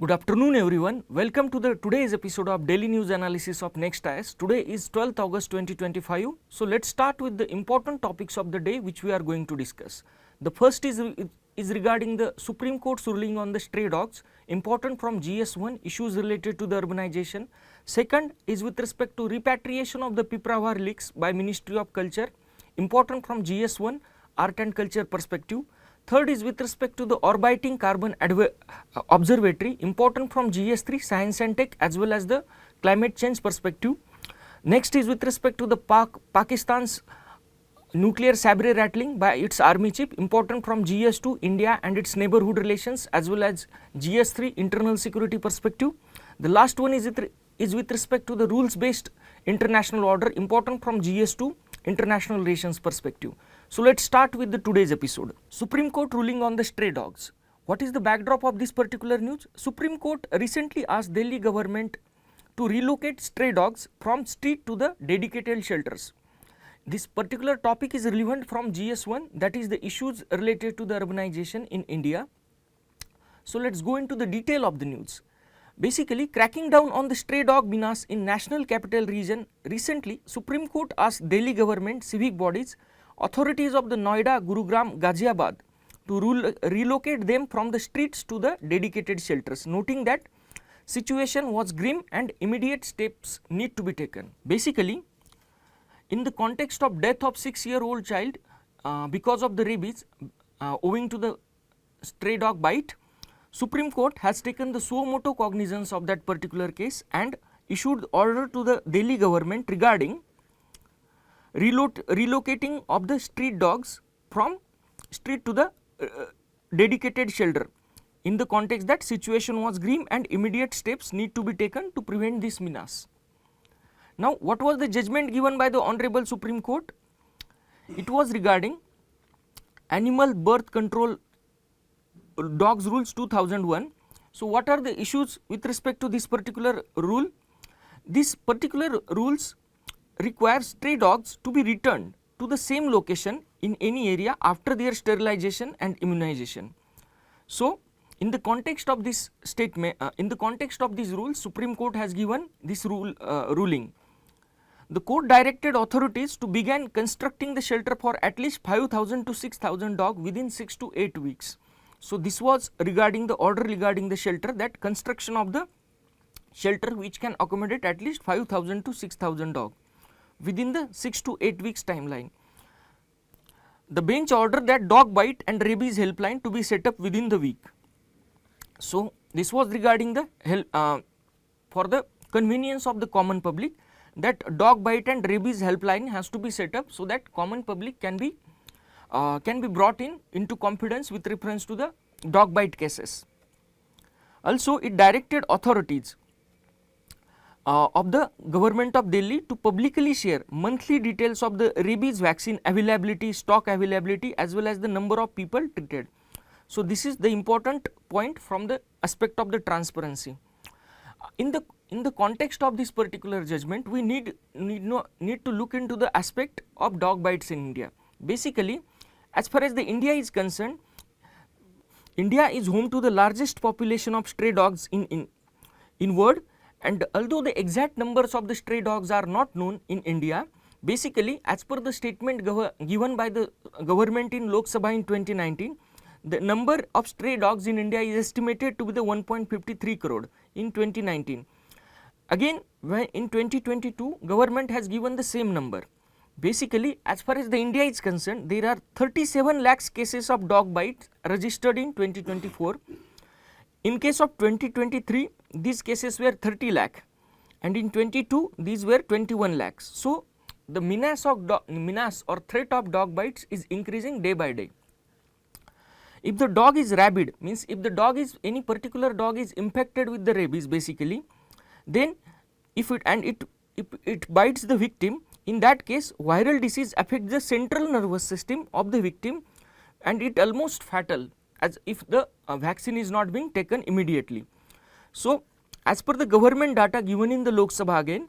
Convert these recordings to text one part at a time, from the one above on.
Good afternoon everyone. Welcome to the today's episode of Daily News Analysis of NEXT IAS. Today is 12th August 2025. So let's start with the important topics of the day which we are going to discuss. The first is regarding the Supreme Court's ruling on the stray dogs, important from GS1, issues related to the urbanization. Second is with respect to repatriation of the Piprahwa Relics by Ministry of Culture, important from GS1, art and culture perspective. Third is with respect to the Orbiting Carbon Observatory, important from GS3, Science and Tech as well as the climate change perspective. Next is with respect to the Pakistan's nuclear Sabre Rattling by its army chief, important from GS2, India and its neighborhood relations as well as GS3, internal security perspective. The last one is with respect to the rules based international order, important from GS2, international relations perspective. So let's start with the today's episode. Supreme Court ruling on the stray dogs. What is the backdrop of this particular news? Supreme Court recently asked Delhi government to relocate stray dogs from street to the dedicated shelters. This particular topic is relevant from GS1, that is the issues related to the urbanization in India. So let's go into the detail of the news. Basically, cracking down on the stray dog menace in National Capital Region, recently Supreme Court asked Delhi government, civic bodies, authorities of the Noida, Gurugram, Ghaziabad to relocate them from the streets to the dedicated shelters, noting that situation was grim and immediate steps need to be taken. Basically, in the context of death of 6-year-old child because of the rabies owing to the stray dog bite, Supreme Court has taken the suo motu cognizance of that particular case and issued order to the Delhi government regarding relocating of the street dogs from street to the dedicated shelter, in the context that situation was grim and immediate steps need to be taken to prevent this menace. Now, what was the judgment given by the Honorable Supreme Court? It was regarding Animal Birth Control Dogs Rules 2001. So, what are the issues with respect to this particular rule? This particular rules require stray dogs to be returned to the same location in any area after their sterilization and immunization. So, in the context of this statement, in the context of these rules, Supreme Court has given this ruling. The court directed authorities to begin constructing the shelter for at least 5,000 to 6,000 dogs within 6 to 8 weeks. So, this was regarding the order regarding the shelter, that construction of the shelter which can accommodate at least 5,000 to 6,000 dogs within the 6 to 8 weeks timeline. The bench ordered that dog bite and rabies helpline to be set up within the week. So, this was regarding the for the convenience of the common public, that dog bite and rabies helpline has to be set up so that common public can be brought into confidence with reference to the dog bite cases. Also, it directed authorities of the government of Delhi to publicly share monthly details of the rabies vaccine availability, stock availability as well as the number of people treated. So, this is the important point from the aspect of the transparency. In the context of this particular judgment, we need to look into the aspect of dog bites in India. Basically, as far as the India is concerned, India is home to the largest population of stray dogs in world, and although the exact numbers of the stray dogs are not known in India, basically as per the statement given by the government in Lok Sabha in 2019, the number of stray dogs in India is estimated to be the 1.53 crore in 2019. Again, in 2022, government has given the same number. Basically, as far as the India is concerned, there are 37 lakhs cases of dog bites registered in 2024. In case of 2023, these cases were 30 lakh and in 22 these were 21 lakhs. So, the menace or threat of dog bites is increasing day by day. If the dog is rabid, means if any particular dog is infected with the rabies basically, then if it bites the victim, in that case viral disease affects the central nervous system of the victim and it almost fatal as if the vaccine is not being taken immediately. So, as per the government data given in the Lok Sabha again,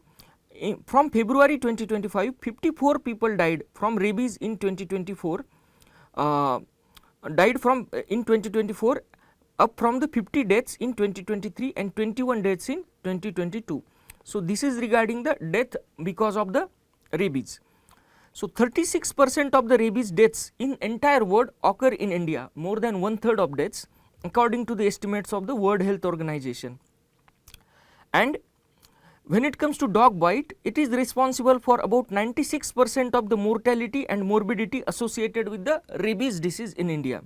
from February 2025, 54 people died from rabies in 2024, up from the 50 deaths in 2023 and 21 deaths in 2022. So, this is regarding the death because of the rabies. So, 36% of the rabies deaths in entire world occur in India, more than one third of deaths according to the estimates of the World Health Organization. And when it comes to dog bite, it is responsible for about 96% of the mortality and morbidity associated with the rabies disease in India.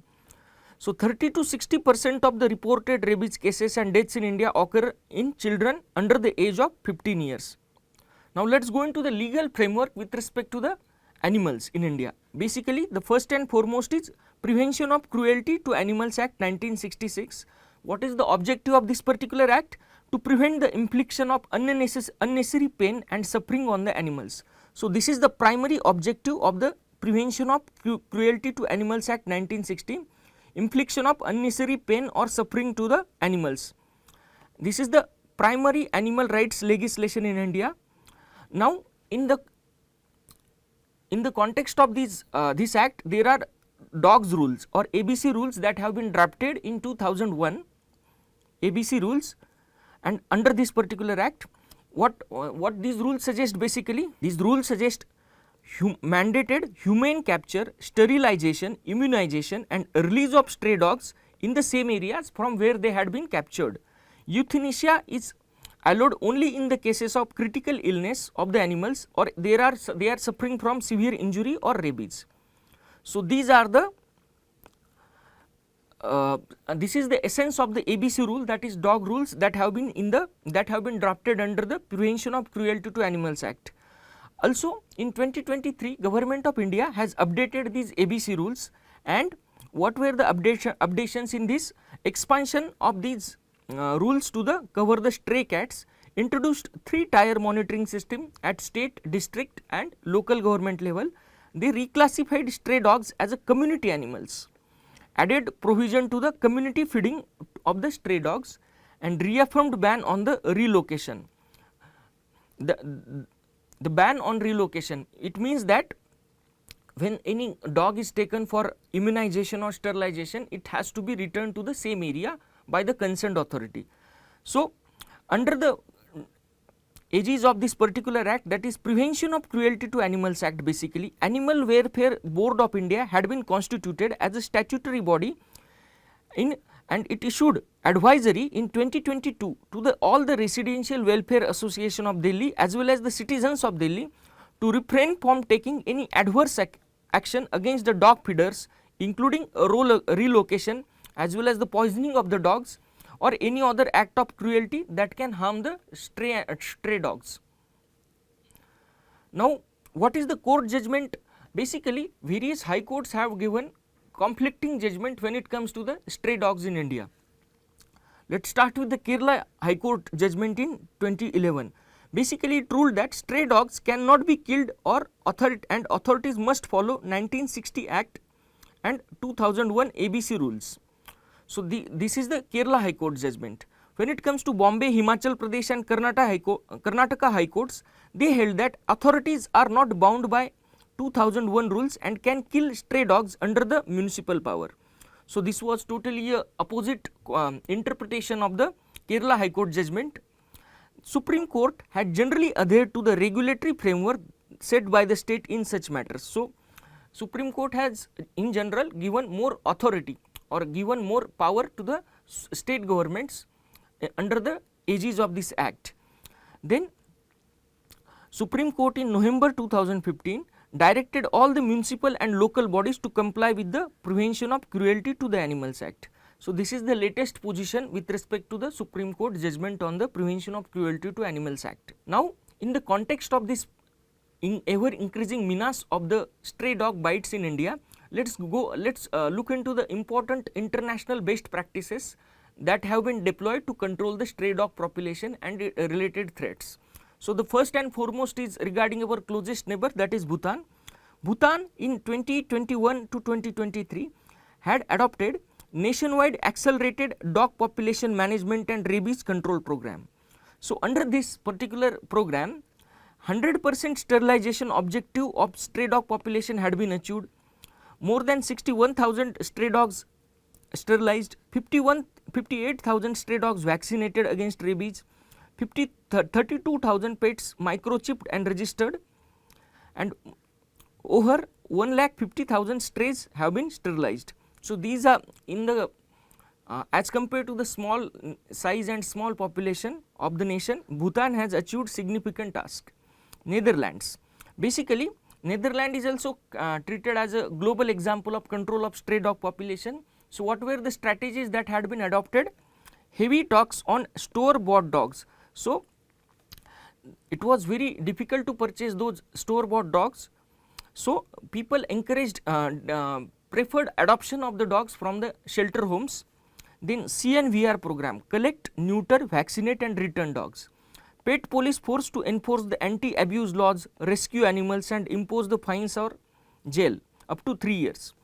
So, 30 to 60% of the reported rabies cases and deaths in India occur in children under the age of 15 years. Now, let us go into the legal framework with respect to the animals in India. Basically, the first and foremost is Prevention of Cruelty to Animals Act 1966. What is the objective of this particular act? To prevent the infliction of unnecessary pain and suffering on the animals. So, this is the primary objective of the Prevention of Cruelty to Animals Act 1960, infliction of unnecessary pain or suffering to the animals. This is the primary animal rights legislation in India. Now, in the context of this act, there are dogs rules or ABC rules that have been drafted in 2001, ABC rules. And under this particular act, what these rules suggest basically? These rules suggest mandated humane capture, sterilization, immunization and release of stray dogs in the same areas from where they had been captured. Euthanasia is allowed only in the cases of critical illness of the animals or they are suffering from severe injury or rabies. So, these are the this is the essence of the ABC rule, that is dog rules that have been drafted under the Prevention of Cruelty to Animals Act. Also, in 2023, Government of India has updated these ABC rules, and what were the updations in this? Expansion of these rules to cover the stray cats, introduced 3-tier monitoring system at state, district and local government level. They reclassified stray dogs as a community animals, added provision to the community feeding of the stray dogs and reaffirmed ban on the relocation. The ban on relocation, it means that when any dog is taken for immunization or sterilization, it has to be returned to the same area by the concerned authority. So, under the aegis of this particular act, that is Prevention of Cruelty to Animals Act, basically Animal Welfare Board of India had been constituted as a statutory body and it issued advisory in 2022 to all the Residential Welfare Association of Delhi as well as the citizens of Delhi to refrain from taking any adverse action against the dog feeders, including relocation as well as the poisoning of the dogs or any other act of cruelty that can harm the stray dogs. Now, what is the court judgment? Basically, various high courts have given conflicting judgment when it comes to the stray dogs in India. Let us start with the Kerala High Court judgment in 2011. Basically, it ruled that stray dogs cannot be killed or authorities must follow 1960 Act and 2001 ABC rules. So, this is the Kerala High Court judgment. When it comes to Bombay, Himachal Pradesh and Karnataka High Courts, they held that authorities are not bound by 2001 rules and can kill stray dogs under the municipal power. So, this was totally a opposite interpretation of the Kerala High Court judgment. Supreme Court had generally adhered to the regulatory framework set by the state in such matters. So, Supreme Court has in general given more authority or given more power to the state governments under the aegis of this act. Then Supreme Court in November 2015 directed all the municipal and local bodies to comply with the Prevention of Cruelty to the Animals Act. So, this is the latest position with respect to the Supreme Court judgment on the Prevention of Cruelty to Animals Act. Now, in the context of this ever increasing menace of the stray dog bites in India, let's look into the important international best practices that have been deployed to control the stray dog population and related threats. So, the first and foremost is regarding our closest neighbor, that is Bhutan. Bhutan in 2021 to 2023 had adopted nationwide accelerated dog population management and rabies control program. So, under this particular program, 100% sterilization objective of stray dog population had been achieved. More than 61,000 stray dogs sterilized, 58,000 stray dogs vaccinated against rabies, 32,000 pets microchipped and registered, and over 1,50,000 strays have been sterilized. So, these are in the as compared to the small size and small population of the nation, Bhutan has achieved significant task. Netherlands, basically Netherlands is also treated as a global example of control of stray dog population. So, what were the strategies that had been adopted? Heavy tax on store bought dogs. So, it was very difficult to purchase those store bought dogs. So, people encouraged preferred adoption of the dogs from the shelter homes. Then CNVR program, collect, neuter, vaccinate and return dogs. Pet police force to enforce the anti-abuse laws, rescue animals and impose the fines or jail up to 3 years.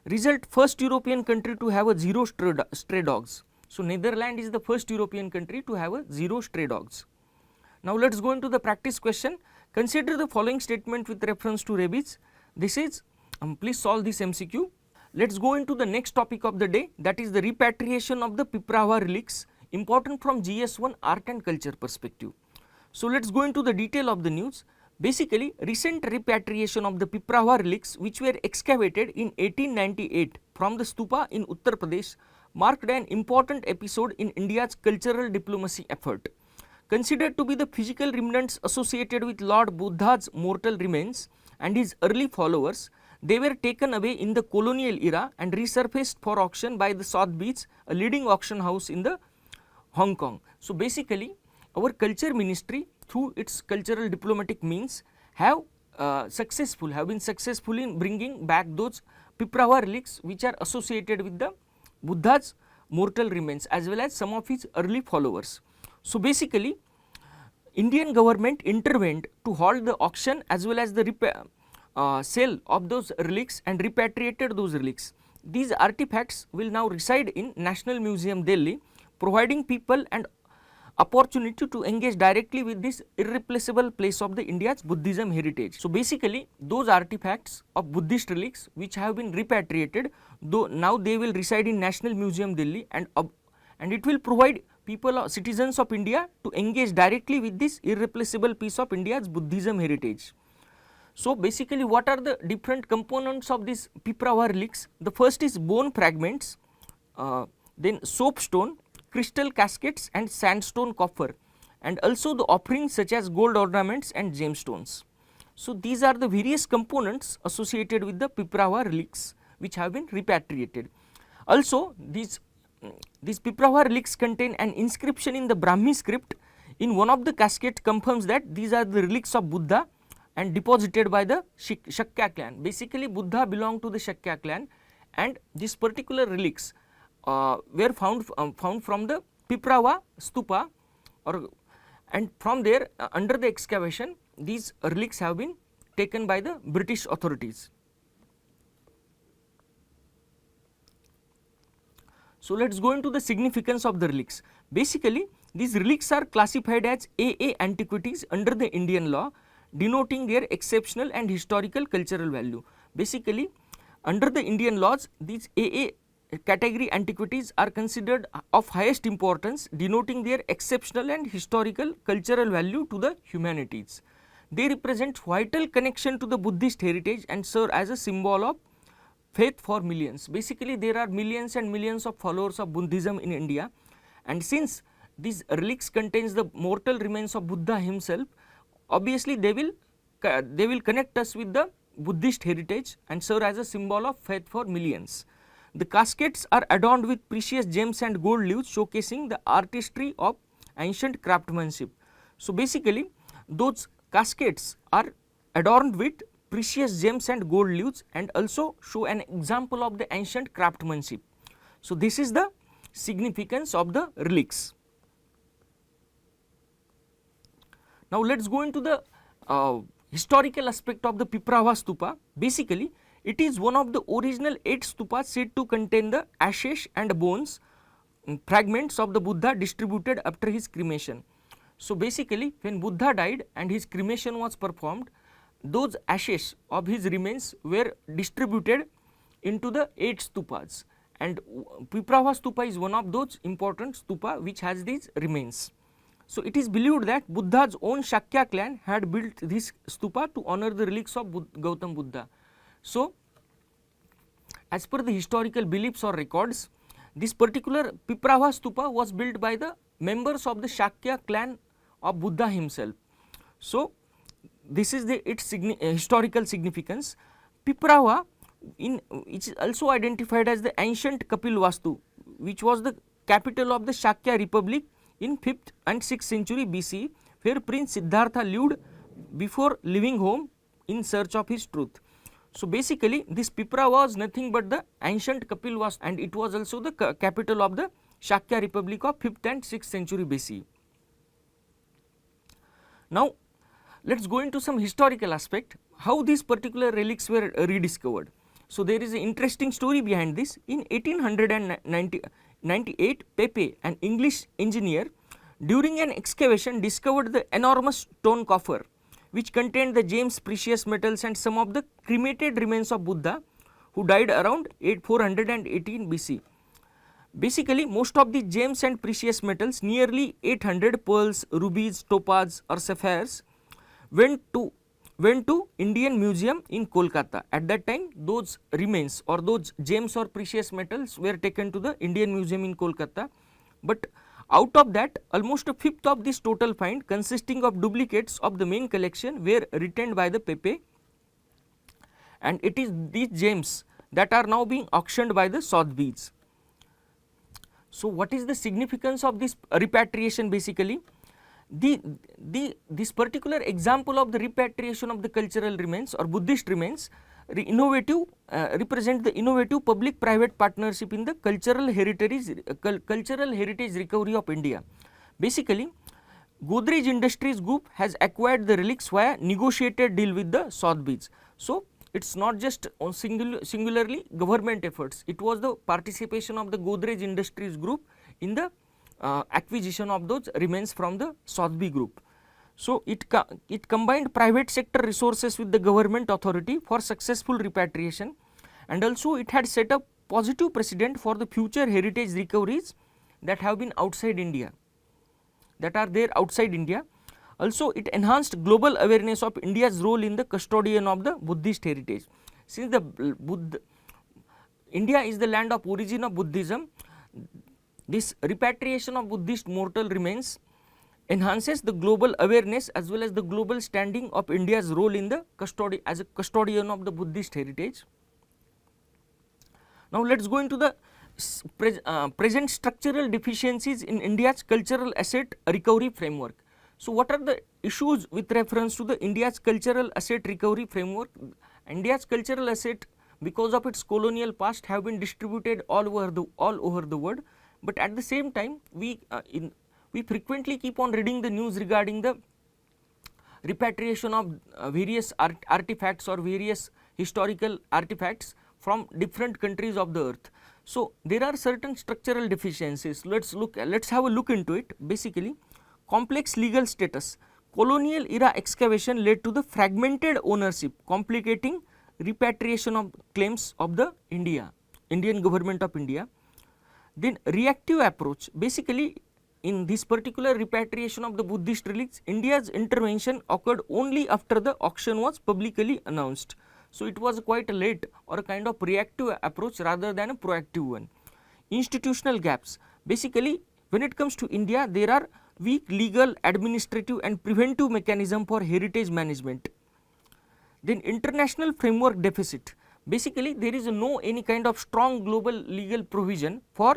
Result, first European country to have a zero stray dogs. So, Netherlands is the first European country to have a zero stray dogs. Now, let us go into the practice question. Consider the following statement with reference to rabies. This is, please solve this MCQ. Let us go into the next topic of the day, that is the repatriation of the Piprahwa relics, important from GS1 art and culture perspective. So, let us go into the detail of the news. Basically, recent repatriation of the Piprahwa relics which were excavated in 1898 from the stupa in Uttar Pradesh marked an important episode in India's cultural diplomacy effort. Considered to be the physical remnants associated with Lord Buddha's mortal remains and his early followers, they were taken away in the colonial era and resurfaced for auction by the Sotheby's, a leading auction house in the Hong Kong. So, basically our culture ministry through its cultural diplomatic means have been successful in bringing back those Piprahwa relics which are associated with the Buddha's mortal remains as well as some of his early followers. So, basically Indian government intervened to halt the auction as well as the sale of those relics and repatriated those relics. These artifacts will now reside in National Museum, Delhi, providing people an opportunity to engage directly with this irreplaceable place of the India's Buddhism heritage. So, basically those artifacts of Buddhist relics which have been repatriated, though now they will reside in National Museum, Delhi, and it will provide people or citizens of India to engage directly with this irreplaceable piece of India's Buddhism heritage. So, basically what are the different components of these Piprahwa relics? The first is bone fragments, then soapstone, crystal caskets and sandstone coffer, and also the offerings such as gold ornaments and gemstones. So, these are the various components associated with the Piprahwa relics which have been repatriated. Also, these Piprahwa relics contain an inscription in the Brahmi script. In one of the caskets confirms that these are the relics of Buddha and deposited by the Shakya clan. Basically Buddha belonged to the Shakya clan, and these particular relics were found from the Piprahwa stupa, and from there under the excavation these relics have been taken by the British authorities. So, let us go into the significance of the relics. Basically these relics are classified as AA antiquities under the Indian law, denoting their exceptional and historical cultural value. Basically under the Indian laws, these AA category antiquities are considered of highest importance, denoting their exceptional and historical cultural value to the humanities. They represent vital connection to the Buddhist heritage and serve as a symbol of faith for millions. Basically there are millions and millions of followers of Buddhism in India, and since these relics contains the mortal remains of Buddha himself, obviously they will connect us with the Buddhist heritage and serve as a symbol of faith for millions. The caskets are adorned with precious gems and gold leaves, showcasing the artistry of ancient craftsmanship. So, basically those caskets are adorned with precious gems and gold leaves and also show an example of the ancient craftsmanship. So, this is the significance of the relics. Now, let us go into the historical aspect of the Piprahwa stupa. Basically it is one of the original 8 stupas said to contain the ashes and bones fragments of the Buddha distributed after his cremation. So, basically when Buddha died and his cremation was performed, those ashes of his remains were distributed into the 8 stupas, and Piprahwa stupa is one of those important stupa which has these remains. So, it is believed that Buddha's own Shakya clan had built this stupa to honor the relics of Gautam Buddha. So, as per the historical beliefs or records, this particular Piprahwa stupa was built by the members of the Shakya clan of Buddha himself. So, this is its historical significance. Piprahwa it is also identified as the ancient Kapil Vastu, which was the capital of the Shakya Republic in 5th and 6th century BC, where Prince Siddhartha lived before leaving home in search of his truth. So, basically this Piprahwa was nothing but the ancient Kapil Vastu, and it was also the capital of the Shakya Republic of 5th and 6th century BC. Now, let us go into some historical aspect, how these particular relics were rediscovered. So, there is an interesting story behind this. In 1898, Pepe, an English engineer, during an excavation discovered the enormous stone coffer which contained the gems, precious metals and some of the cremated remains of Buddha, who died around 418 BC. Basically, most of the gems and precious metals, nearly 800 pearls, rubies, topaz or sapphires, went to Indian Museum in Kolkata. At that time, those remains or those gems or precious metals were taken to the Indian Museum in Kolkata, but out of that, almost a fifth of this total find, consisting of duplicates of the main collection, were retained by the Pepe, and it is these gems that are now being auctioned by the Sotheby's. So, what is the significance of this repatriation? Basically, this particular example of the repatriation of the cultural remains or Buddhist remains represent the innovative public private partnership in the cultural heritage recovery of India. Basically, Godrej Industries Group has acquired the relics via negotiated deal with the Sotheby's. So, it is not just on singularly government efforts, it was the participation of the Godrej Industries Group in the acquisition of those remains from the Sotheby Group. So, it combined private sector resources with the government authority for successful repatriation, and also it had set up positive precedent for the future heritage recoveries that have been outside India, that are there outside India. Also, it enhanced global awareness of India's role in the custodian of the Buddhist heritage. Since India is the land of origin of Buddhism, this repatriation of Buddhist mortal remains enhances the global awareness as well as the global standing of India's role in the as a custodian of the Buddhist heritage. Now, let us go into the present structural deficiencies in India's cultural asset recovery framework. So, what are the issues with reference to the India's cultural asset recovery framework? India's cultural asset, because of its colonial past, have been distributed all over the world, but at the same time we frequently keep on reading the news regarding the repatriation of various artifacts or various historical artifacts from different countries of the earth. So, there are certain structural deficiencies. Let us have a look into it. Basically, complex legal status. Colonial era excavation led to the fragmented ownership, complicating repatriation of claims of the Indian government of India. Then reactive approach. Basically, in this particular repatriation of the Buddhist relics, India's intervention occurred only after the auction was publicly announced. So, it was quite a late or a kind of reactive approach rather than a proactive one. Institutional gaps. Basically, when it comes to India, there are weak legal, administrative and preventive mechanism for heritage management. Then international framework deficit. Basically, there is no any kind of strong global legal provision for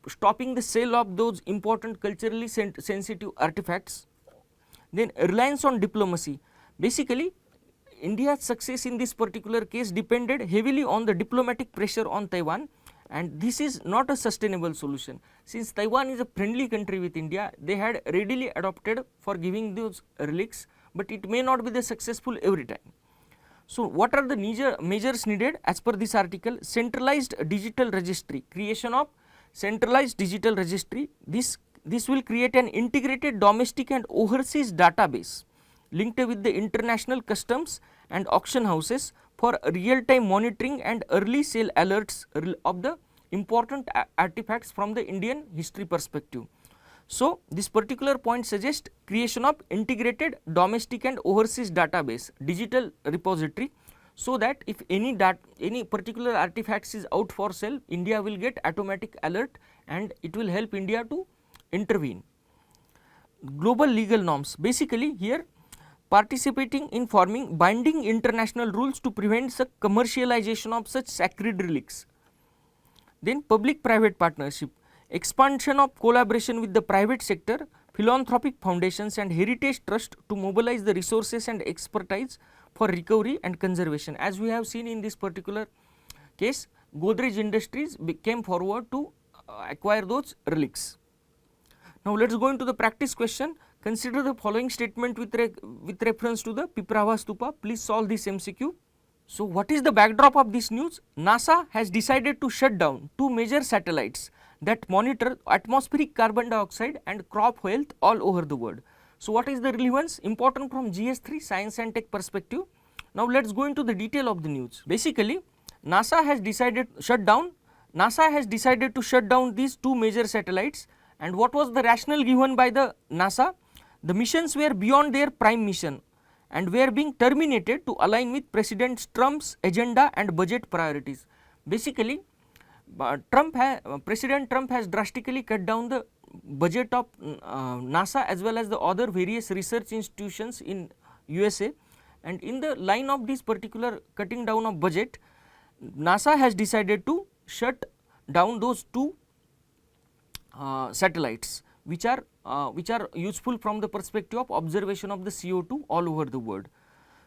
stopping the sale of those important culturally sensitive artifacts. Then reliance on diplomacy. Basically, India's success in this particular case depended heavily on the diplomatic pressure on Taiwan, and this is not a sustainable solution. Since Taiwan is a friendly country with India, they had readily adopted for giving those relics, but it may not be the successful every time. So, what are the measures needed as per this article? Centralized digital registry, creation of centralized digital registry. This will create an integrated domestic and overseas database linked with the international customs and auction houses for real-time monitoring and early sale alerts of the important artifacts from the Indian history perspective. So, this particular point suggests creation of integrated domestic and overseas database, digital repository, so that if any particular artifacts is out for sale, India will get automatic alert and it will help India to intervene. Global legal norms, basically here participating in forming binding international rules to prevent the commercialization of such sacred relics. Then public private partnership, expansion of collaboration with the private sector, philanthropic foundations and heritage trust to mobilize the resources and expertise for recovery and conservation. As we have seen in this particular case, Godrej Industries came forward to acquire those relics. Now, let us go into the practice question. Consider the following statement with reference to the Piprahwa Stupa. Please solve this MCQ. So, what is the backdrop of this news? NASA has decided to shut down two major satellites that monitor atmospheric carbon dioxide and crop health all over the world. So, what is the relevance? Important from GS3 science and tech perspective. Now, let us go into the detail of the news. Basically, NASA has decided to shut down these two major satellites, and what was the rationale given by the NASA? The missions were beyond their prime mission and were being terminated to align with President Trump's agenda and budget priorities. Basically, President Trump has drastically cut down the budget of NASA as well as the other various research institutions in USA, and in the line of this particular cutting down of budget, NASA has decided to shut down those two satellites which are useful from the perspective of observation of the CO2 all over the world.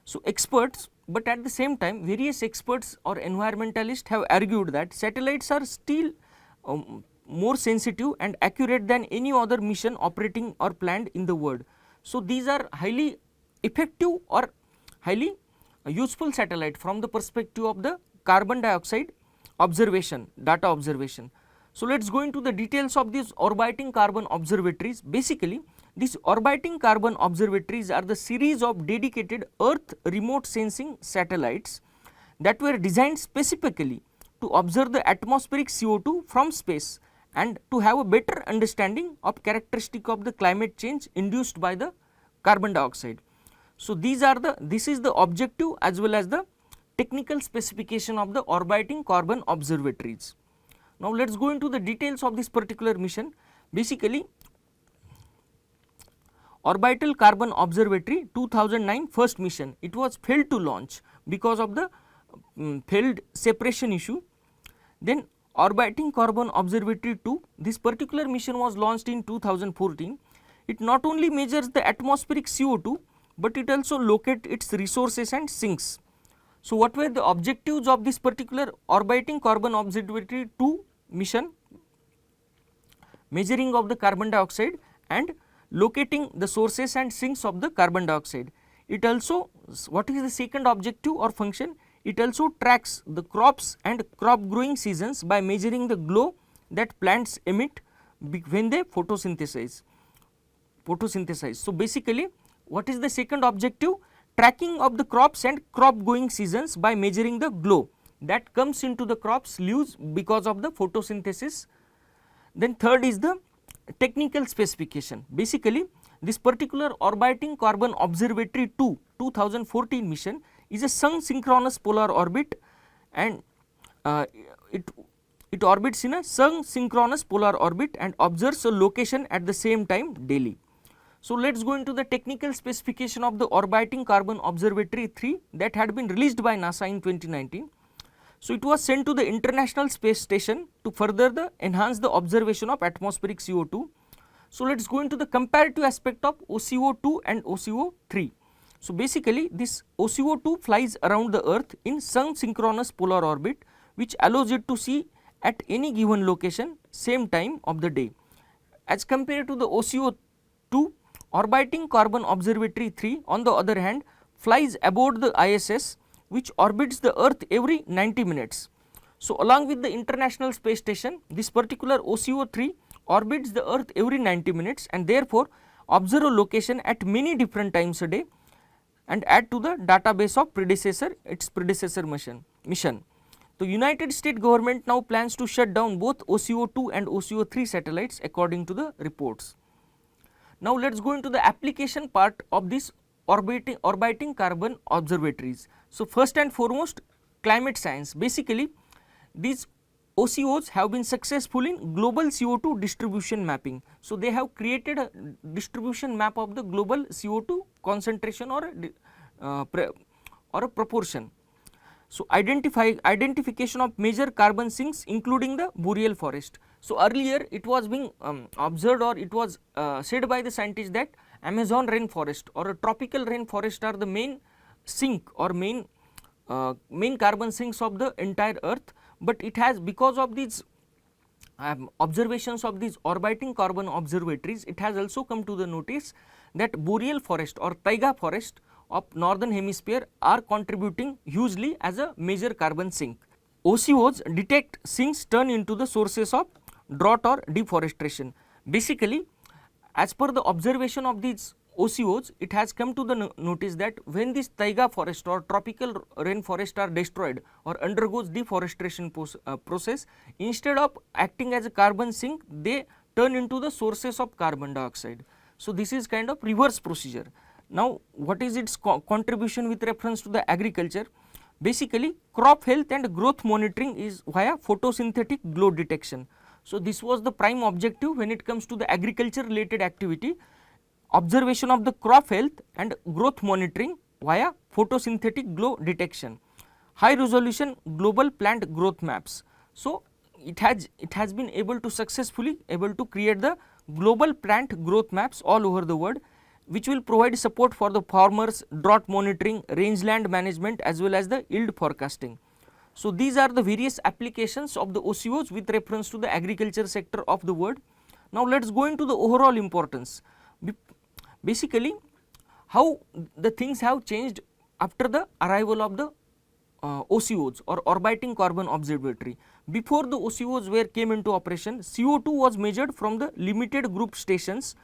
So, experts, but at the same time various experts or environmentalists have argued that satellites are still more sensitive and accurate than any other mission operating or planned in the world. So, these are highly effective or highly useful satellite from the perspective of the carbon dioxide observation, data observation. So, let us go into the details of these orbiting carbon observatories. Basically, these orbiting carbon observatories are the series of dedicated Earth remote sensing satellites that were designed specifically to observe the atmospheric CO2 from space and to have a better understanding of characteristic of the climate change induced by the carbon dioxide. So, this is the objective as well as the technical specification of the orbiting carbon observatories. Now, let us go into the details of this particular mission. Basically, Orbital Carbon Observatory 2009 first mission, it was failed to launch because of the failed separation issue. Then Orbiting Carbon Observatory 2, this particular mission was launched in 2014. It not only measures the atmospheric CO2, but it also locates its resources and sinks. So, what were the objectives of this particular Orbiting Carbon Observatory 2 mission? Measuring of the carbon dioxide and locating the sources and sinks of the carbon dioxide. It also, what is the second objective or function? It also tracks the crops and crop growing seasons by measuring the glow that plants emit when they photosynthesize. So, basically, what is the second objective? Tracking of the crops and crop growing seasons by measuring the glow that comes into the crops leaves because of the photosynthesis. Then third is the technical specification. Basically, this particular Orbiting Carbon Observatory 2 2014 mission is a sun synchronous polar orbit, and it orbits in a sun synchronous polar orbit and observes a location at the same time daily. So, let us go into the technical specification of the Orbiting Carbon Observatory 3 that had been released by NASA in 2019. So, it was sent to the International Space Station to further enhance the observation of atmospheric CO2. So, let us go into the comparative aspect of OCO2 and OCO3. So, basically this OCO2 flies around the earth in sun synchronous polar orbit, which allows it to see at any given location same time of the day. As compared to the OCO2, Orbiting Carbon Observatory 3 on the other hand flies aboard the ISS, which orbits the earth every 90 minutes. So, along with the International Space Station, this particular OCO3 orbits the earth every 90 minutes and therefore observe a location at many different times a day, and add to the database of its predecessor mission. The United States government now plans to shut down both OCO2 and OCO3 satellites according to the reports. Now let us go into the application part of this orbiting carbon observatories. So first and foremost, climate science. Basically these OCOs have been successful in global CO2 distribution mapping. So they have created a distribution map of the global CO2 concentration or a proportion. So identification of major carbon sinks including the boreal forest. So earlier it was being observed, or it was said by the scientists that Amazon rainforest or a tropical rainforest are the main sink or main carbon sinks of the entire earth, but it has, because of these observations of these orbiting carbon observatories, it has also come to the notice that boreal forest or taiga forest of northern hemisphere are contributing hugely as a major carbon sink. OCOs detect sinks turn into the sources of drought or deforestation. Basically, as per the observation of these OCOs, it has come to the notice that when this taiga forest or tropical rainforest are destroyed or undergoes deforestation process, instead of acting as a carbon sink, they turn into the sources of carbon dioxide. So this is kind of reverse procedure. Now what is its contribution with reference to the agriculture? Basically crop health and growth monitoring is via photosynthetic glow detection. So this was the prime objective when it comes to the agriculture related activity, observation of the crop health and growth monitoring via photosynthetic glow detection, high resolution global plant growth maps. So it has been able to successfully create the global plant growth maps all over the world, which will provide support for the farmers, drought monitoring, rangeland management as well as the yield forecasting. So these are the various applications of the OCOs with reference to the agriculture sector of the world. Now let us go into the overall importance. Basically how the things have changed after the arrival of the OCOs or orbiting carbon observatory. Before the OCOs came into operation, CO2 was measured from the limited group stations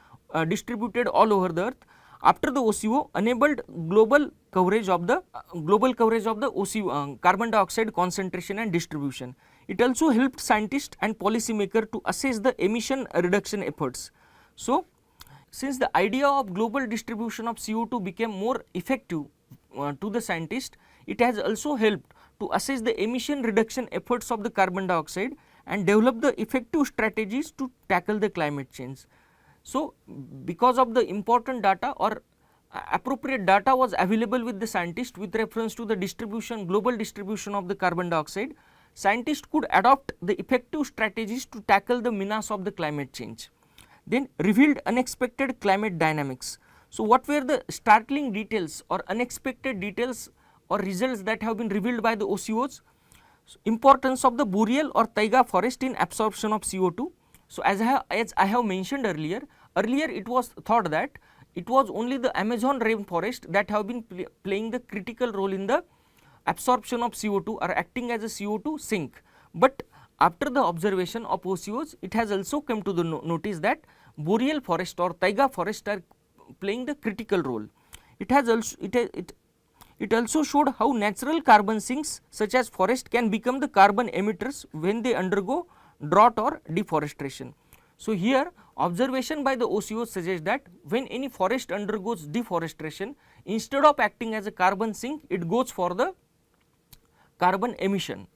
distributed all over the earth. After the OCO enabled global coverage of the OCO carbon dioxide concentration and distribution. It also helped scientists and policymakers to assess the emission reduction efforts. So since the idea of global distribution of CO2 became more effective to the scientists, it has also helped to assess the emission reduction efforts of the carbon dioxide and develop the effective strategies to tackle the climate change. So because of the important data or appropriate data was available with the scientists with reference to the global distribution of the carbon dioxide, scientists could adopt the effective strategies to tackle the menace of the climate change. Then revealed unexpected climate dynamics. So what were the startling details or unexpected details or results that have been revealed by the OCOs? So importance of the boreal or taiga forest in absorption of CO2. So as I have mentioned earlier it was thought that it was only the Amazon rainforest that have been playing the critical role in the absorption of CO2 or acting as a CO2 sink. But after the observation of OCOs, it has also come to the notice that boreal forest or taiga forest are playing the critical role. It also showed how natural carbon sinks such as forest can become the carbon emitters when they undergo drought or deforestation. So here observation by the OCOs suggests that when any forest undergoes deforestation, instead of acting as a carbon sink, it goes for the carbon emission.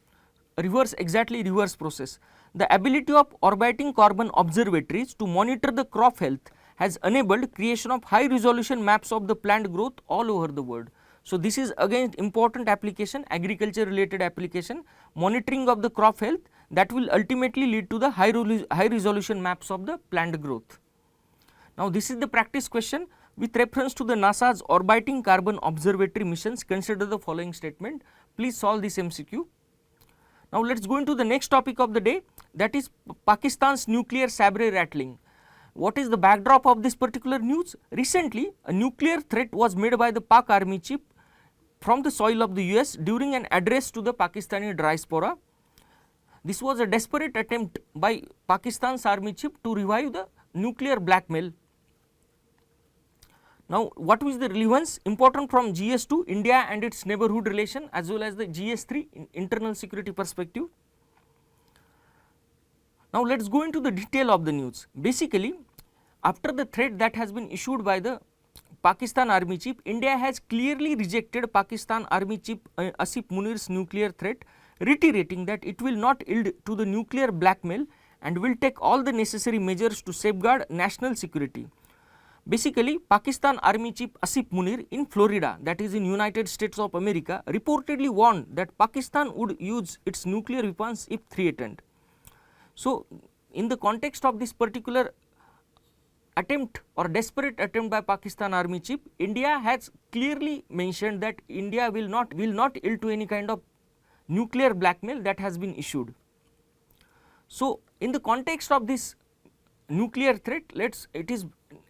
Exactly reverse process. The ability of orbiting carbon observatories to monitor the crop health has enabled creation of high resolution maps of the plant growth all over the world. So this is again important application, agriculture related application, monitoring of the crop health that will ultimately lead to the high resolution maps of the plant growth. Now this is the practice question. With reference to the NASA's orbiting carbon observatory missions, consider the following statement. Please solve this MCQ. Now let us go into the next topic of the day, that is Pakistan's nuclear Sabre rattling. What is the backdrop of this particular news? Recently a nuclear threat was made by the Pak army chief from the soil of the US during an address to the Pakistani diaspora. This was a desperate attempt by Pakistan's army chief to revive the nuclear blackmail. Now, what is the relevance important from GS2 India and its neighborhood relation as well as the GS3 internal security perspective. Now, let us go into the detail of the news. Basically, after the threat that has been issued by the Pakistan Army Chief, India has clearly rejected Pakistan Army Chief Asif Munir's nuclear threat, reiterating that it will not yield to the nuclear blackmail and will take all the necessary measures to safeguard national security. Basically, Pakistan Army Chief Asif Munir in Florida, that is in United States of America, reportedly warned that Pakistan would use its nuclear weapons if threatened. So, in the context of this particular attempt or desperate attempt by Pakistan Army Chief, India has clearly mentioned that India will not yield to any kind of nuclear blackmail that has been issued. So, in the context of this nuclear threat, it is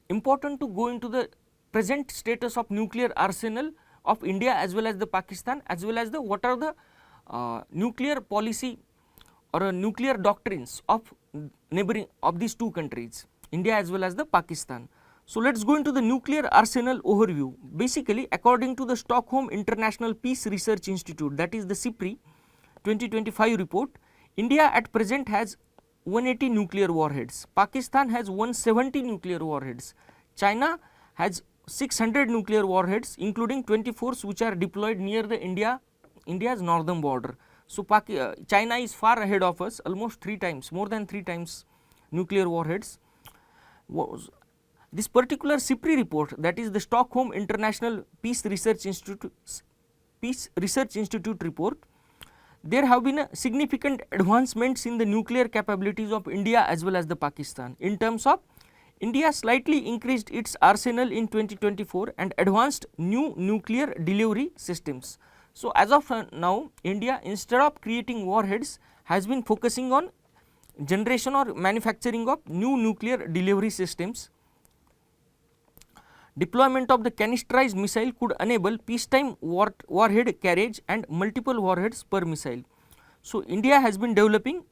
important to go into the present status of nuclear arsenal of India as well as the Pakistan, as well as the what are the nuclear policy or nuclear doctrines of neighboring of these two countries, India as well as the Pakistan. So, let us go into the nuclear arsenal overview. Basically, according to the Stockholm International Peace Research Institute, that is the SIPRI 2025 report, India at present has 180 nuclear warheads, Pakistan has 170 nuclear warheads, China has 600 nuclear warheads, including 24 which are deployed near the India's northern border. So, China is far ahead of us, almost 3 times, more than 3 times nuclear warheads. This particular SIPRI report, that is the Stockholm International Peace Research Institute report, there have been significant advancements in the nuclear capabilities of India as well as the Pakistan. In terms of India slightly increased its arsenal in 2024 and advanced new nuclear delivery systems. So, as of now, India, instead of creating warheads, has been focusing on generation or manufacturing of new nuclear delivery systems. Deployment of the canisterized missile could enable peacetime warhead carriage and multiple warheads per missile. So, India has been developing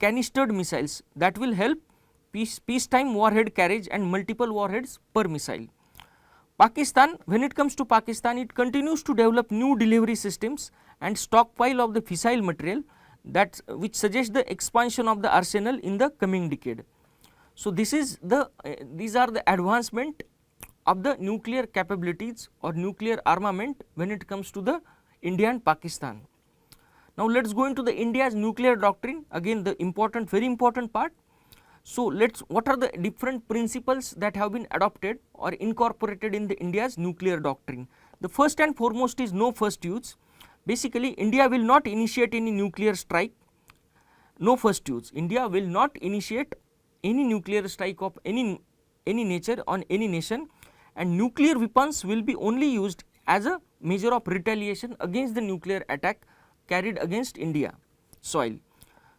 canistered missiles that will help peacetime warhead carriage and multiple warheads per missile. Pakistan, when it comes to Pakistan, it continues to develop new delivery systems and stockpile of the fissile material that which suggests the expansion of the arsenal in the coming decade. So, these are the advancement of the nuclear capabilities or nuclear armament when it comes to the India and Pakistan. Now, let us go into the India's nuclear doctrine, again the important, very important part. So, what are the different principles that have been adopted or incorporated in the India's nuclear doctrine? The first and foremost is no first use. Basically, India will not initiate any nuclear strike, no first use. India will not initiate any nuclear strike of any nature on any nation, and nuclear weapons will be only used as a measure of retaliation against the nuclear attack carried against India soil.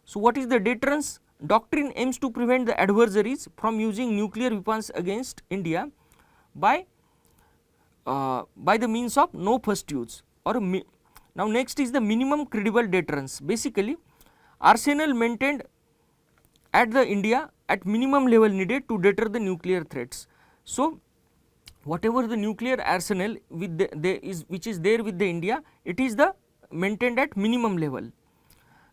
So, what is the deterrence? Doctrine aims to prevent the adversaries from using nuclear weapons against India by the means of no first use or now next is the minimum credible deterrence. Basically, arsenal maintained at the India at minimum level needed to deter the nuclear threats. So, whatever the nuclear arsenal which is there with the India, it is the maintained at minimum level.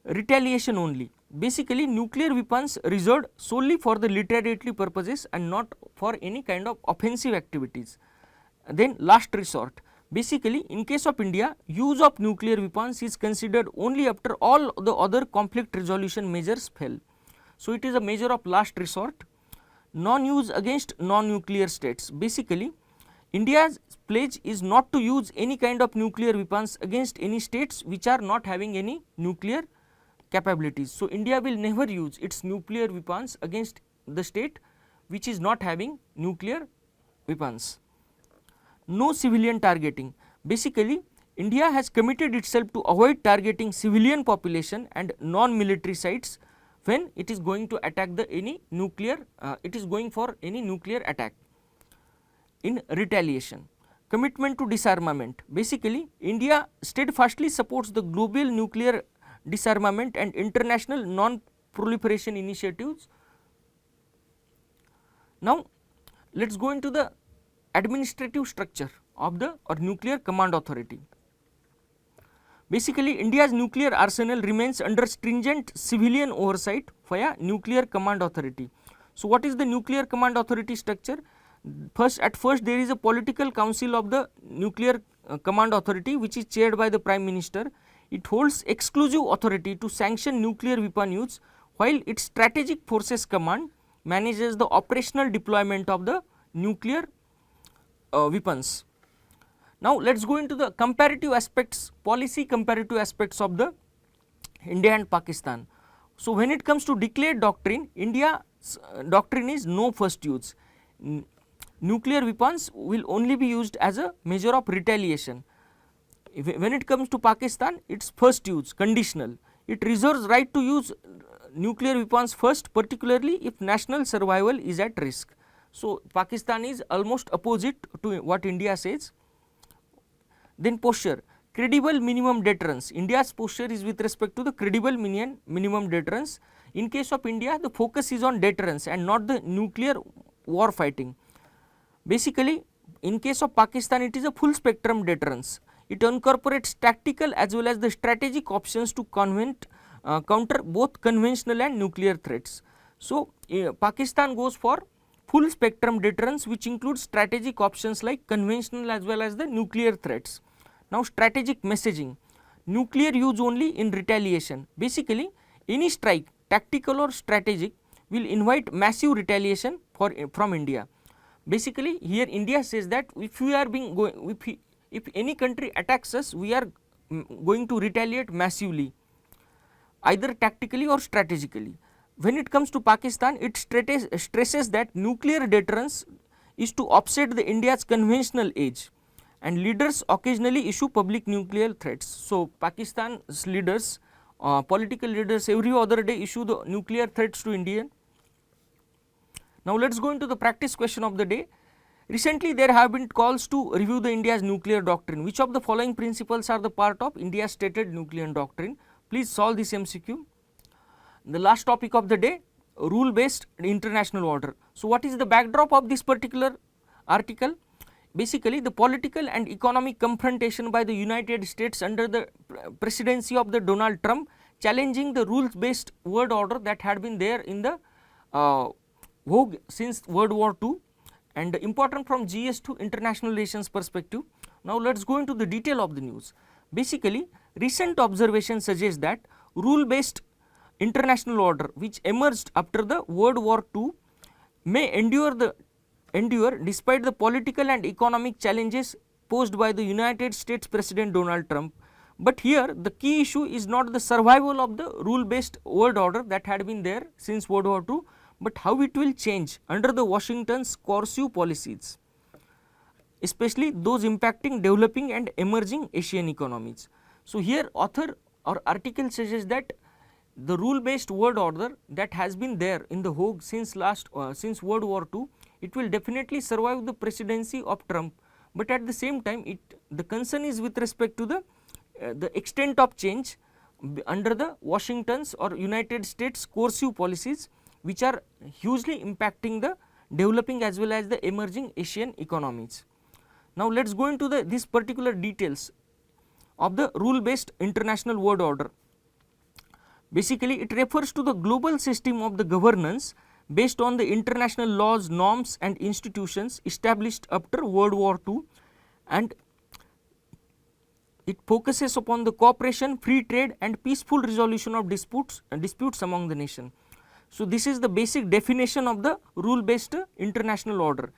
Retaliation only. Basically, nuclear weapons reserved solely for the retaliatory purposes and not for any kind of offensive activities. Then last resort. Basically, in case of India, use of nuclear weapons is considered only after all the other conflict resolution measures fail. So, it is a measure of last resort. Non-use against non-nuclear states. Basically, India's pledge is not to use any kind of nuclear weapons against any states which are not having any nuclear capabilities. So, India will never use its nuclear weapons against the state which is not having nuclear weapons. No civilian targeting. Basically, India has committed itself to avoid targeting civilian population and non-military sites when it is going to attack any nuclear attack in retaliation. Commitment to disarmament. Basically, India steadfastly supports the global nuclear disarmament and international non-proliferation initiatives. Now, let us go into the administrative structure of the nuclear command authority. Basically, India's nuclear arsenal remains under stringent civilian oversight via nuclear command authority. So, what is the nuclear command authority structure? At first there is a political council of the nuclear command authority, which is chaired by the Prime Minister. It holds exclusive authority to sanction nuclear weapon use, while its strategic forces command manages the operational deployment of the nuclear weapons. Now, let us go into the comparative aspects, policy comparative aspects of the India and Pakistan. So, when it comes to declared doctrine, India's doctrine is no first use. Nuclear weapons will only be used as a measure of retaliation. When it comes to Pakistan, it is first use, conditional. It reserves right to use nuclear weapons first, particularly if national survival is at risk. So, Pakistan is almost opposite to what India says. Then posture, credible minimum deterrence. India's posture is with respect to the credible minimum deterrence. In case of India, the focus is on deterrence and not the nuclear war fighting. Basically, in case of Pakistan, it is a full spectrum deterrence. It incorporates tactical as well as the strategic options to counter both conventional and nuclear threats. So, Pakistan goes for full spectrum deterrence, which includes strategic options like conventional as well as the nuclear threats. Now, strategic messaging, nuclear use only in retaliation. Basically, any strike, tactical or strategic, will invite massive retaliation from India. Basically, here India says that if we are if any country attacks us, we are going to retaliate massively, either tactically or strategically. When it comes to Pakistan, it stresses that nuclear deterrence is to offset the India's conventional edge, and leaders occasionally issue public nuclear threats. So, Pakistan's leaders, political leaders every other day issue the nuclear threats to India. Now, let us go into the practice question of the day. Recently, there have been calls to review the India's nuclear doctrine. Which of the following principles are the part of India's stated nuclear doctrine? Please solve this MCQ. The last topic of the day, rule based international order. So, what is the backdrop of this particular article? Basically, the political and economic confrontation by the United States under the presidency of the Donald Trump, challenging the rules based world order that had been there in the vogue since World War II, and important from GS to international relations perspective. Now, let us go into the detail of the news. Basically, recent observations suggest that rule based international order, which emerged after the World War II, may endure despite the political and economic challenges posed by the United States President Donald Trump. But here the key issue is not the survival of the rule based world order that had been there since World War II, but how it will change under the Washington's coercive policies, especially those impacting developing and emerging Asian economies. So, here author or article suggests that the rule based world order that has been there in the vogue since World War II, it will definitely survive the presidency of Trump, but at the same time the concern is with respect to the extent of change under the Washington's or United States coercive policies, which are hugely impacting the developing as well as the emerging Asian economies. Now, let us go into these particular details of the rule based international world order. Basically, it refers to the global system of the governance based on the international laws, norms and institutions established after World War II, and it focuses upon the cooperation, free trade and peaceful resolution of disputes among the nation. So, this is the basic definition of the rule based international order.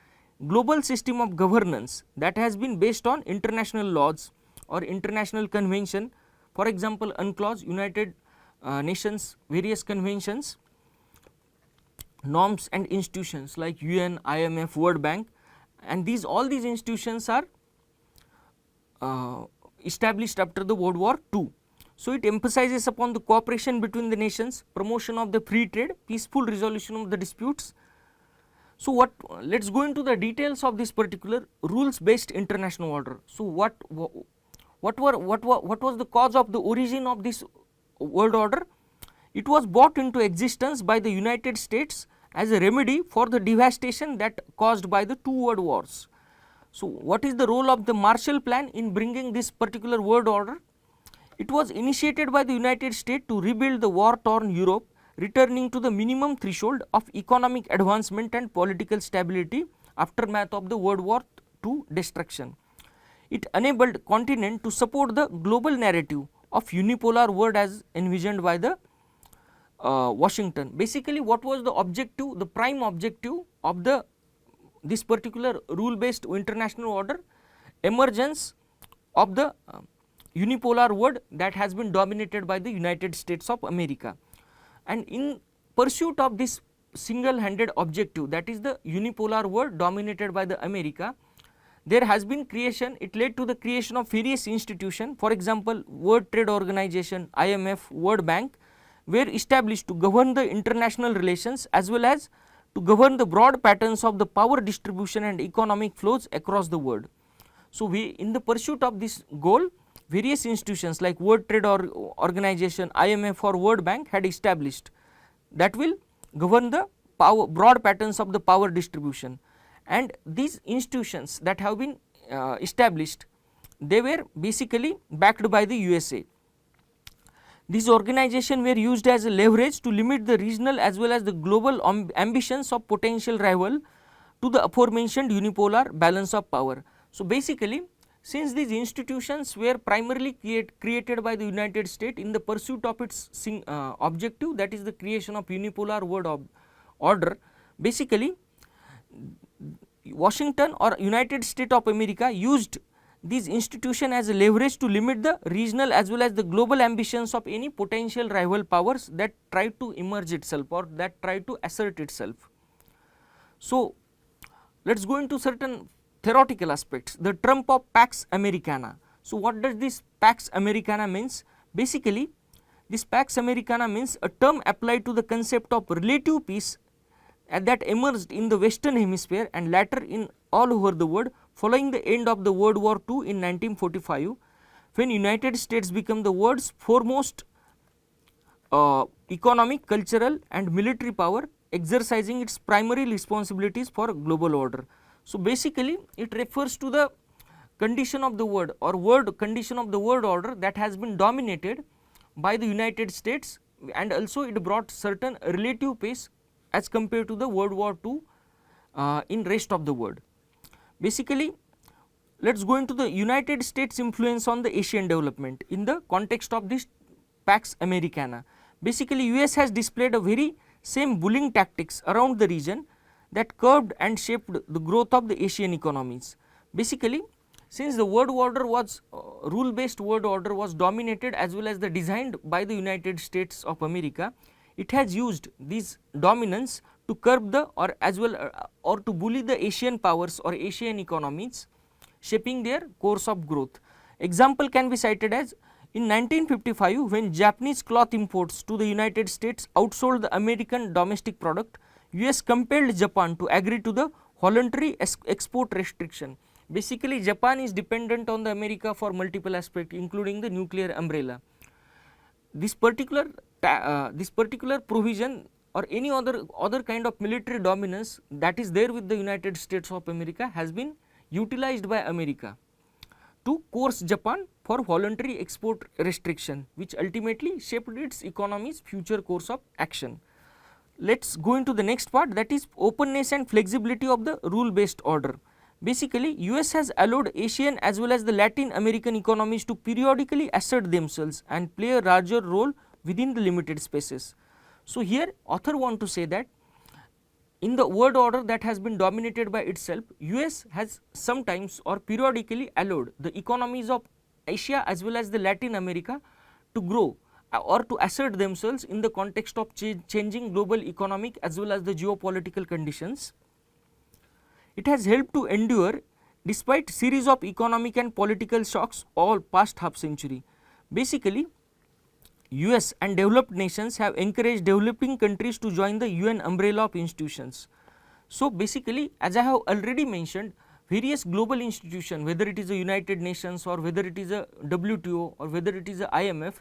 Global system of governance that has been based on international laws or international convention, for example, UNCLOS, United Nations various conventions, norms and institutions like UN, IMF, World Bank, and all these institutions are established after the World War II. So, it emphasizes upon the cooperation between the nations, promotion of the free trade, peaceful resolution of the disputes. So, let us go into the details of this particular rules based international order. So, what was the cause of the origin of this world order? It was brought into existence by the United States as a remedy for the devastation that caused by the two world wars. So, what is the role of the Marshall Plan in bringing this particular world order? It was initiated by the United States to rebuild the war torn Europe, returning to the minimum threshold of economic advancement and political stability aftermath of the World War II destruction. It enabled continent to support the global narrative of unipolar world as envisioned by the Washington. Basically, what was the objective, the prime objective of this particular rule based international order? Emergence of the unipolar world that has been dominated by the United States of America, and in pursuit of this single handed objective, that is the unipolar world dominated by the America, there has been creation, it led to the creation of various institutions. For example, World Trade Organization, IMF, World Bank were established to govern the international relations as well as to govern the broad patterns of the power distribution and economic flows across the world. So, we in the pursuit of this goal, various institutions like World Trade Organization, IMF or World Bank had established that will govern the power, broad patterns of the power distribution, and these institutions that have been established, they were basically backed by the USA. These organizations were used as a leverage to limit the regional as well as the global ambitions of potential rival to the aforementioned unipolar balance of power. So, basically, since these institutions were primarily created by the United States in the pursuit of its objective, that is the creation of unipolar world order, basically Washington or United States of America used these institutions as a leverage to limit the regional as well as the global ambitions of any potential rival powers that try to emerge itself or that try to assert itself. So, let us go into certain theoretical aspects. The trump of Pax Americana. So, what does this Pax Americana means? Basically, this Pax Americana means a term applied to the concept of relative peace that emerged in the western hemisphere and later in all over the world following the end of the World War II in 1945, when United States became the world's foremost economic, cultural and military power, exercising its primary responsibilities for global order. So, basically it refers to the condition of the world or world condition of the world order that has been dominated by the United States, and also it brought certain relative peace as compared to the World War II in rest of the world. Basically, let us go into the United States influence on the Asian development in the context of this Pax Americana. Basically, US has displayed a very same bullying tactics around the region that curbed and shaped the growth of the Asian economies. Basically, since the world order was rule based world order was dominated as well as the designed by the United States of America, it has used this dominance to curb the or as well or to bully the Asian powers or Asian economies, shaping their course of growth. Example can be cited as in 1955, when Japanese cloth imports to the United States outsold the American domestic product, US compelled Japan to agree to the voluntary export restriction. Basically, Japan is dependent on the America for multiple aspects, including the nuclear umbrella. This particular provision or any other kind of military dominance that is there with the United States of America has been utilized by America to coerce Japan for voluntary export restriction, which ultimately shaped its economy's future course of action. Let us go into the next part, that is openness and flexibility of the rule based order. Basically, US has allowed Asian as well as the Latin American economies to periodically assert themselves and play a larger role within the limited spaces. So, here author want to say that in the world order that has been dominated by itself, US has sometimes or periodically allowed the economies of Asia as well as the Latin America to grow or to assert themselves in the context of changing global economic as well as the geopolitical conditions. It has helped to endure despite series of economic and political shocks all past half century. Basically, US and developed nations have encouraged developing countries to join the UN umbrella of institutions. So, basically, as I have already mentioned, various global institutions, whether it is the United Nations or whether it is a WTO or whether it is the IMF,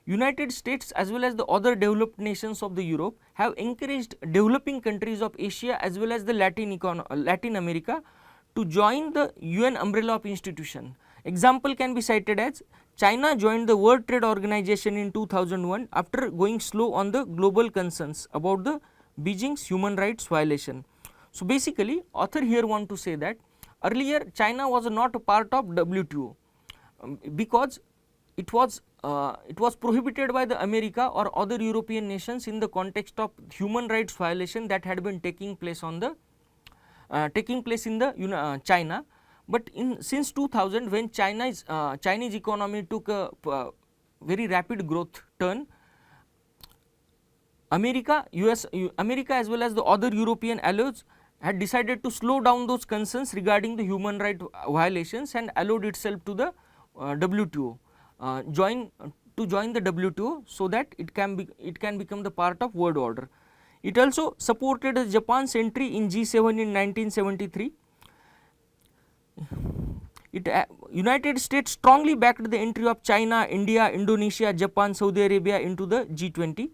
United States as well as the other developed nations of the Europe have encouraged developing countries of Asia as well as the Latin America to join the UN umbrella of institution. Example can be cited as China joined the World Trade Organization in 2001 after going slow on the global concerns about the Beijing's human rights violation. So, basically author here want to say that earlier China was not a part of WTO because it was prohibited by the America or other European nations in the context of human rights violation that had been taking place on the in the China. But since 2000, when Chinese economy took a very rapid growth turn, America as well as the other European allies had decided to slow down those concerns regarding the human right violations and allowed itself to the WTO, join the WTO, so that it can become the part of world order. It also supported Japan's entry in G7 in 1973. United States strongly backed the entry of China, India, Indonesia, Japan, Saudi Arabia into the G20.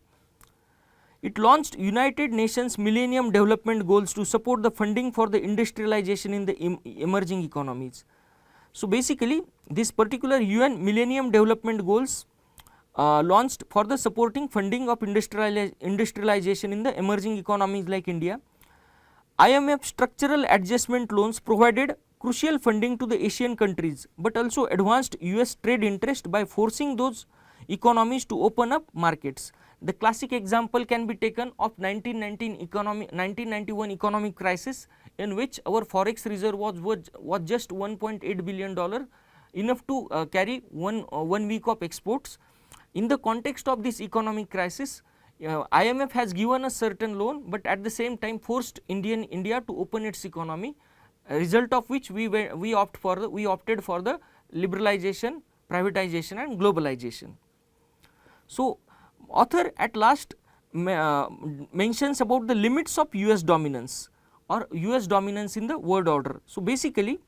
It launched United Nations Millennium Development Goals to support the funding for the industrialization in the emerging economies. So, basically this particular UN Millennium Development Goals launched for the supporting funding of industrialization in the emerging economies like India. IMF structural adjustment loans provided crucial funding to the Asian countries, but also advanced US trade interest by forcing those economies to open up markets. The classic example can be taken of 1991 economic crisis, in which our forex reserve was just $1.8 billion, enough to carry one week of exports. In the context of this economic crisis, IMF has given a certain loan, but at the same time forced India to open its economy, a result of which we opted for the liberalization, privatization and globalization. So, author at last mentions about the limits of US dominance or US dominance in the world order. So, basically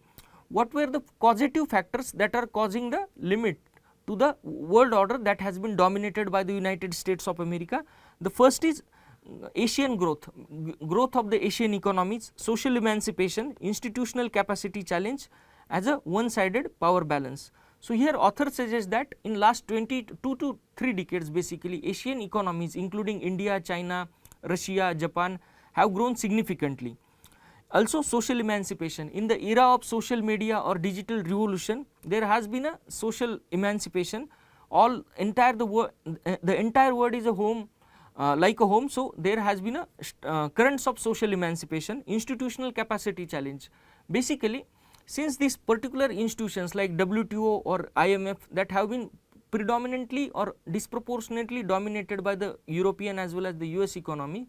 what were the causative factors that are causing the limit to the world order that has been dominated by the United States of America? The first is Asian growth of the Asian economies, social emancipation, institutional capacity challenge as a one-sided power balance. So, here author suggests that in last 2 to 3 decades, basically Asian economies including India, China, Russia, Japan have grown significantly. Also social emancipation, in the era of social media or digital revolution, there has been a social emancipation. The entire world is a home, like a home. So, there has been a currents of social emancipation. Institutional capacity challenge, basically since these particular institutions like WTO or IMF that have been predominantly or disproportionately dominated by the European as well as the US economy,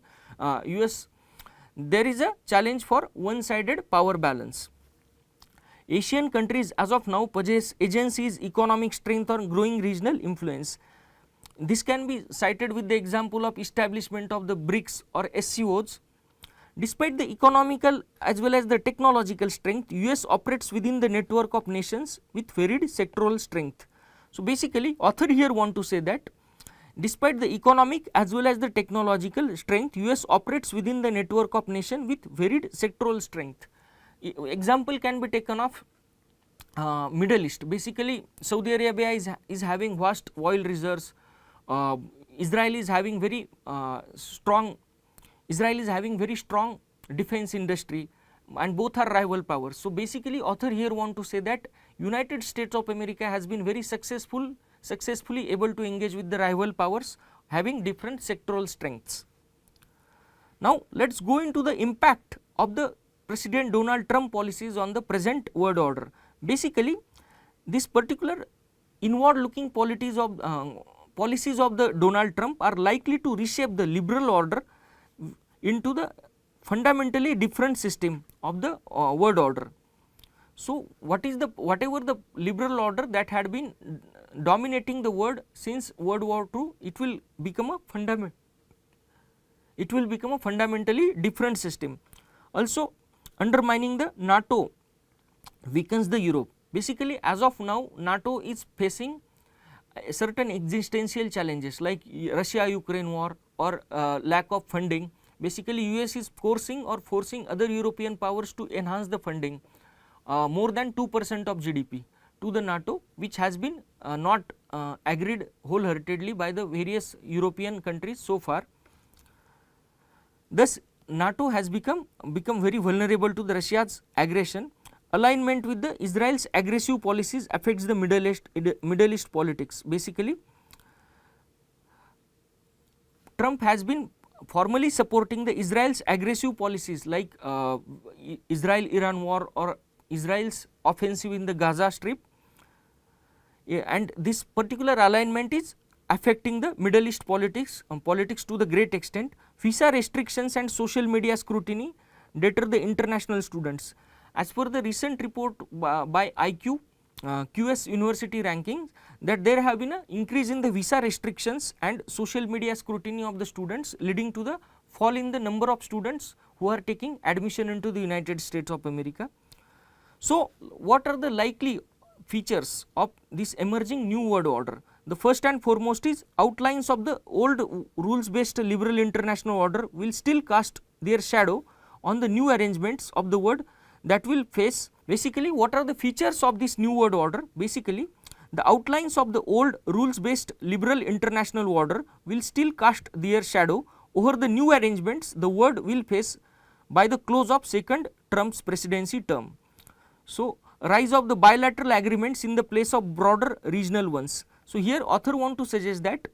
there is a challenge for one-sided power balance. Asian countries as of now possess agencies, economic strength or growing regional influence. This can be cited with the example of establishment of the BRICS or SCOs. Despite the economical as well as the technological strength, US operates within the network of nations with varied sectoral strength. So, basically author here want to say that despite the economic as well as the technological strength, US operates within the network of nation with varied sectoral strength. Example can be taken of Middle East. Basically Saudi Arabia is having vast oil reserves, Israel is having very strong defense industry, and both are rival powers. So, basically author here want to say that United States of America has been very successfully able to engage with the rival powers having different sectoral strengths. Now, let us go into the impact of the President Donald Trump policies on the present world order. Basically this particular inward looking policies of the Donald Trump are likely to reshape the liberal order into the fundamentally different system of the world order. So, whatever the liberal order that had been dominating the world since World War II, it will become a fundamentally different system. Also, undermining the NATO weakens the Europe. Basically as of now, NATO is facing certain existential challenges like Russia-Ukraine war or lack of funding. Basically US is forcing other European powers to enhance the funding. more than 2% of GDP to the NATO, which has been not agreed wholeheartedly by the various European countries so far. Thus, NATO has become very vulnerable to the Russia's aggression. Alignment with the Israel's aggressive policies affects the Middle East politics. Basically, Trump has been formally supporting the Israel's aggressive policies like Israel-Iran war or Israel's offensive in the Gaza Strip, and this particular alignment is affecting the Middle East politics to the great extent. Visa restrictions and social media scrutiny deter the international students. As per the recent report by IQ, QS University rankings, that there have been an increase in the visa restrictions and social media scrutiny of the students, leading to the fall in the number of students who are taking admission into the United States of America. So, what are the likely features of this emerging new world order? The first and foremost is outlines of the old rules based liberal international order will still cast their shadow on the new arrangements of the world that will face. Basically, what are the features of this new world order? Basically, the outlines of the old rules based liberal international order will still cast their shadow over the new arrangements the world will face by the close of second Trump's presidency term. So, rise of the bilateral agreements in the place of broader regional ones. So, here author want to suggest that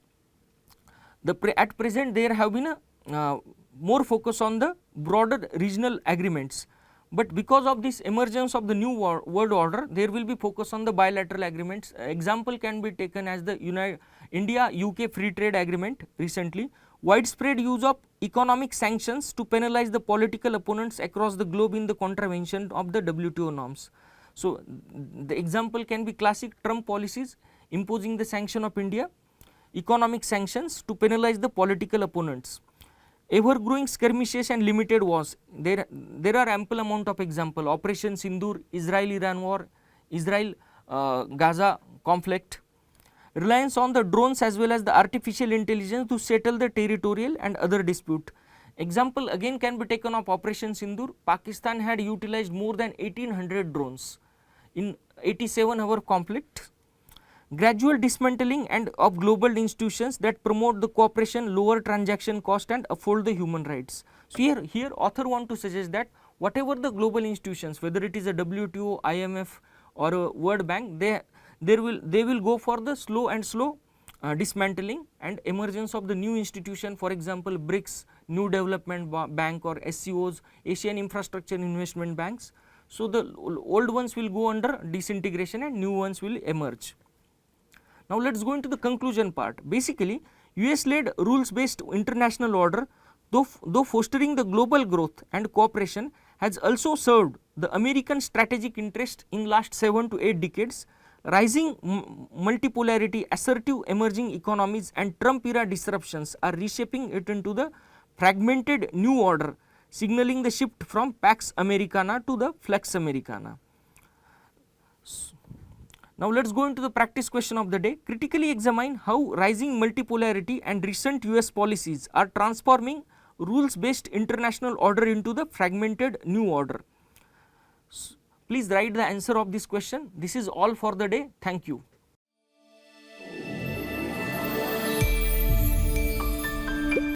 at present there have been a more focus on the broader regional agreements, but because of this emergence of the new world order, there will be focus on the bilateral agreements. Example can be taken as the India-UK free trade agreement recently, widespread use of economic sanctions to penalize the political opponents across the globe in the contravention of the WTO norms. So, the example can be classic Trump policies imposing the sanction of India, economic sanctions to penalize the political opponents, ever growing skirmishes and limited wars. There are ample amount of example: Operation Sindoor, Israel-Iran war, Israel-Gaza conflict, reliance on the drones as well as the artificial intelligence to settle the territorial and other dispute. Example again can be taken of Operation Sindoor. Pakistan had utilized more than 1800 drones in 87-hour conflict. Gradual dismantling and of global institutions that promote the cooperation, lower transaction cost and uphold the human rights. So, here author want to suggest that whatever the global institutions, whether it is a WTO, IMF or a World Bank, they will go for the slow dismantling and emergence of the new institution, for example BRICS, New Development Bank or SCOs, Asian Infrastructure Investment Banks. So, the old ones will go under disintegration and new ones will emerge. Now, let us go into the conclusion part. Basically, US led rules based international order, though fostering the global growth and cooperation, has also served the American strategic interest in last 7 to 8 decades. Rising multipolarity, assertive emerging economies and Trump era disruptions are reshaping it into the fragmented new order, signaling the shift from Pax Americana to the Flex Americana. Now, let us go into the practice question of the day. Critically examine how rising multipolarity and recent US policies are transforming rules based international order into the fragmented new order. Please write the answer of this question. This is all for the day. Thank you.